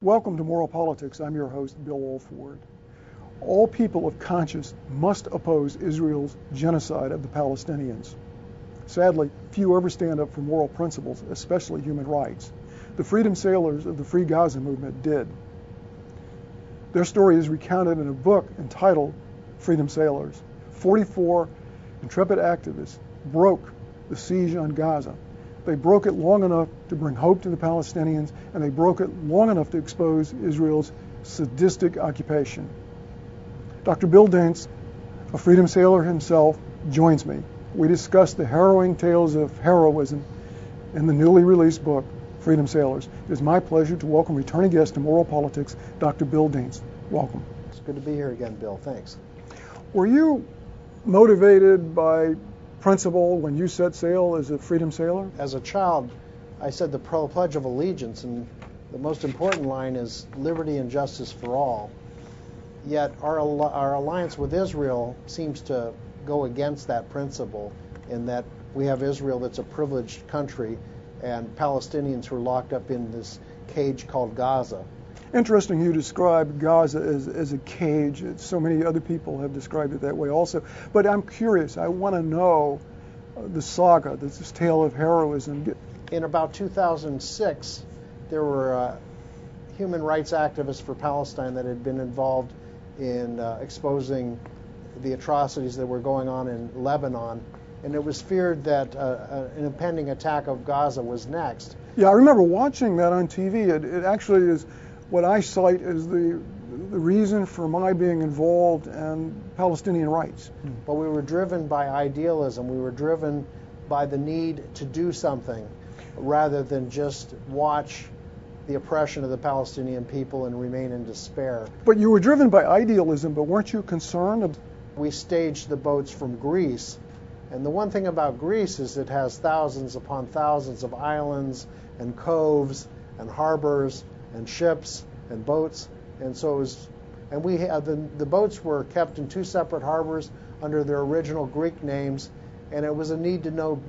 Welcome to Moral Politics. I'm your host, Bill Wolford. All people of conscience must oppose Israel's genocide of the Palestinians. Sadly, few ever stand up for moral principles, especially human rights. The freedom sailors of the Free Gaza movement did. Their story is recounted in a book entitled Freedom Sailors. 44 intrepid activists broke the siege on Gaza. They broke it long enough to bring hope to the Palestinians, and they broke it long enough to expose Israel's sadistic occupation. Dr. Bill Dienst, a freedom sailor himself, joins me. We discuss the harrowing tales of heroism in the newly released book, Freedom Sailors. It is my pleasure to welcome returning guest to Moral Politics, Dr. Bill Dienst. Welcome. It's good to be here again, Bill. Thanks. Were you motivated by principle when you set sail as a freedom sailor? As a child, I said the Pledge of Allegiance, and the most important line is liberty and justice for all. Yet our alliance with Israel seems to go against that principle, in that we have Israel that's a privileged country and Palestinians who are locked up in this cage called Gaza. Interesting you describe Gaza as a cage. So many other people have described it that way also. But I'm curious. I want to know the saga, this tale of heroism. In about 2006, there were human rights activists for Palestine that had been involved in exposing the atrocities that were going on in Lebanon. And it was feared that an impending attack of Gaza was next. Yeah, I remember watching that on TV. It actually is what I cite as the reason for my being involved in Palestinian rights. But we were driven by idealism. We were driven by the need to do something rather than just watch the oppression of the Palestinian people and remain in despair. But you were driven by idealism, but weren't you concerned? We staged the boats from Greece. And the one thing about Greece is it has thousands upon thousands of islands and coves and harbors and ships and boats, and so it was, and we had the boats were kept in two separate harbors under their original Greek names, and it was a need-to-know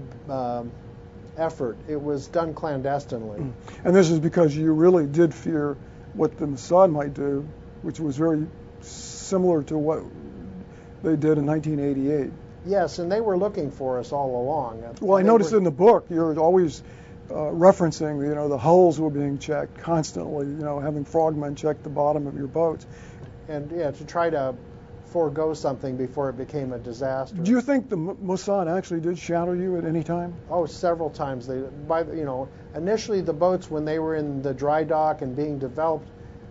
effort. It was done clandestinely. And this is because you really did fear what the Mossad might do, which was very similar to what they did in 1988. Yes, and they were looking for us all along. Well, I noticed in the book you're always referencing, the hulls were being checked constantly, having frogmen check the bottom of your boats. And to try to forego something before it became a disaster. Do you think the Mossad actually did shadow you at any time? Oh, several times. Initially the boats, when they were in the dry dock and being developed,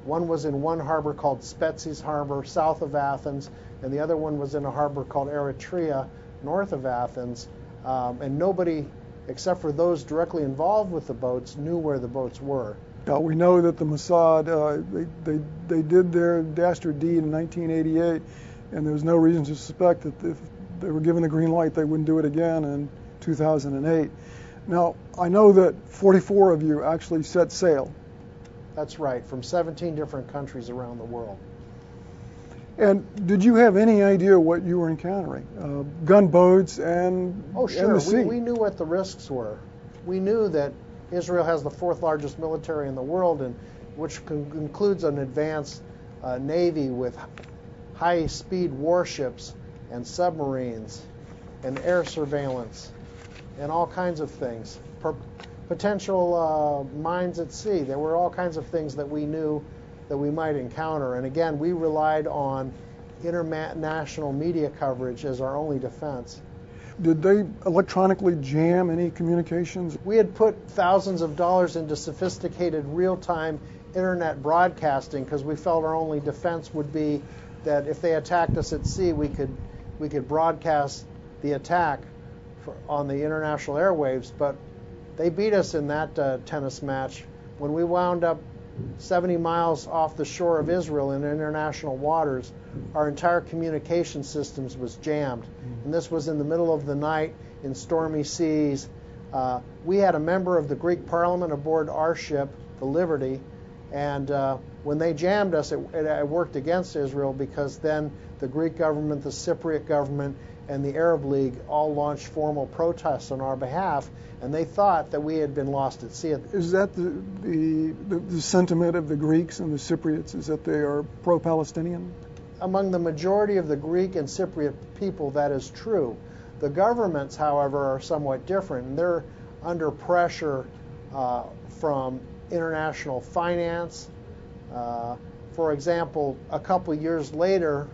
one was in one harbor called Spetses Harbor, south of Athens, and the other one was in a harbor called Eritrea, north of Athens, and nobody, except for those directly involved with the boats, knew where the boats were. We know that the Mossad, they did their dastard deed in 1988, and there was no reason to suspect that if they were given the green light, they wouldn't do it again in 2008. Now, I know that 44 of you actually set sail. That's right, from 17 different countries around the world. And did you have any idea what you were encountering? Gunboats and, oh, sure. And the sea? We knew what the risks were. We knew that Israel has the fourth largest military in the world, and which includes an advanced navy with high-speed warships and submarines and air surveillance and all kinds of things. Potential mines at sea. There were all kinds of things that we knew that we might encounter. And again, we relied on international media coverage as our only defense. Did they electronically jam any communications? We had put thousands of dollars into sophisticated real-time internet broadcasting because we felt our only defense would be that if they attacked us at sea, we could broadcast the attack on the international airwaves. But they beat us in that tennis match when we wound up 70 miles off the shore of Israel in international waters. Our entire communication systems was jammed. And this was in the middle of the night in stormy seas. We had a member of the Greek parliament aboard our ship, the Liberty, And when they jammed us, it worked against Israel, because then the Greek government, the Cypriot government, and the Arab League all launched formal protests on our behalf, and they thought that we had been lost at sea. Is that the sentiment of the Greeks and the Cypriots, is that they are pro-Palestinian? Among the majority of the Greek and Cypriot people, that is true. The governments, however, are somewhat different, and they're under pressure from international finance. For example, a couple years later,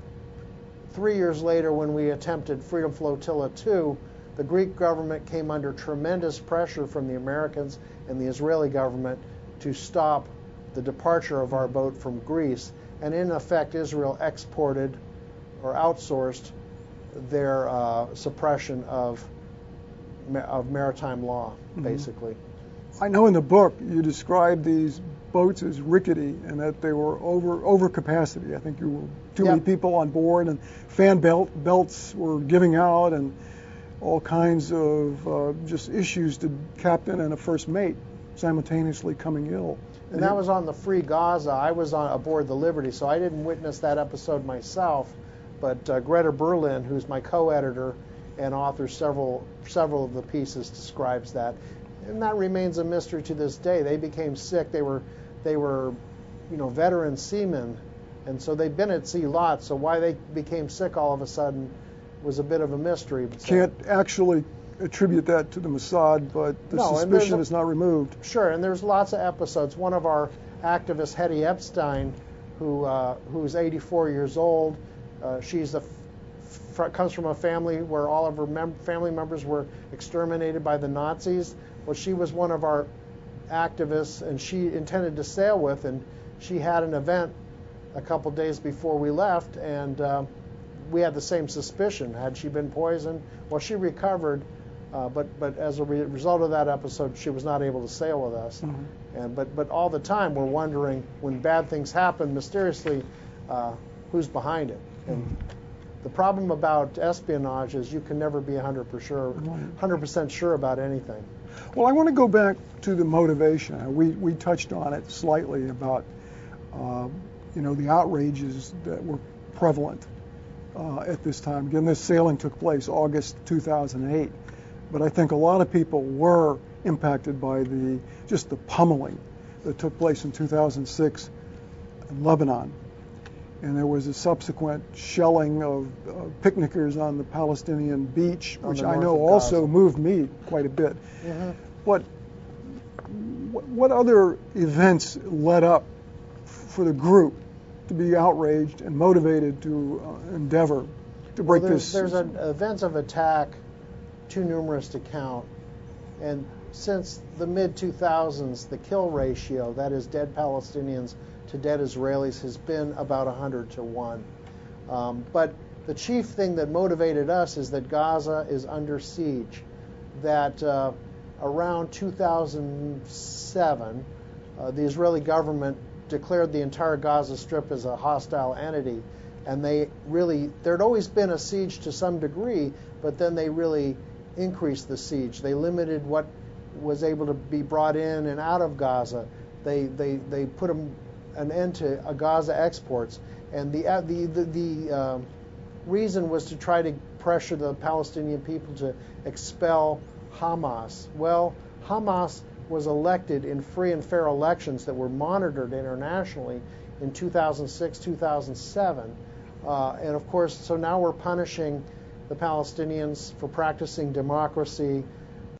3 years later, when we attempted Freedom Flotilla 2, the Greek government came under tremendous pressure from the Americans and the Israeli government to stop the departure of our boat from Greece. And in effect, Israel exported or outsourced their suppression of maritime law, basically. I know in the book you described these boats as rickety and that they were over capacity. I think you were too many people on board, and fan belts were giving out, and all kinds of just issues to captain and a first mate simultaneously coming ill. And that was on the Free Gaza. I was aboard the Liberty, so I didn't witness that episode myself. But Greta Berlin, who's my co-editor and authors several of the pieces, describes that, and that remains a mystery to this day. They became sick. They were veteran seamen, and so they'd been at sea lots. So why they became sick all of a sudden was a bit of a mystery. Can't actually attribute that to the Mossad, but the suspicion is not removed. Sure, and there's lots of episodes. One of our activists, Hetty Epstein, who's 84 years old, she's comes from a family where all of her family members were exterminated by the Nazis. Well, she was one of our activists, and she intended to sail with, and she had an event a couple days before we left, and we had the same suspicion. Had she been poisoned? Well, she recovered, but as a result of that episode, she was not able to sail with us. And but all the time we're wondering, when bad things happen mysteriously, who's behind it. And the problem about espionage is you can never be 100% sure about anything. Well, I want to go back to the motivation. We touched on it slightly about the outrages that were prevalent at this time. Again, this sailing took place August 2008, but I think a lot of people were impacted by just the pummeling that took place in 2006 in Lebanon. And there was a subsequent shelling of picnickers on the Palestinian beach, which I know also moved me quite a bit. What other events led up for the group to be outraged and motivated to endeavor to break this? There's events of attack too numerous to count. And since the mid-2000s, the kill ratio, that is dead Palestinians to dead Israelis, has been about 100 to 1. But the chief thing that motivated us is that Gaza is under siege, that around 2007, the Israeli government declared the entire Gaza Strip as a hostile entity, and there'd always been a siege to some degree, but then they really increased the siege. They limited what was able to be brought in and out of Gaza. They put an end to Gaza exports, and the reason was to try to pressure the Palestinian people to expel Hamas. Well, Hamas was elected in free and fair elections that were monitored internationally in 2006, 2007. And of course, so now we're punishing the Palestinians for practicing democracy,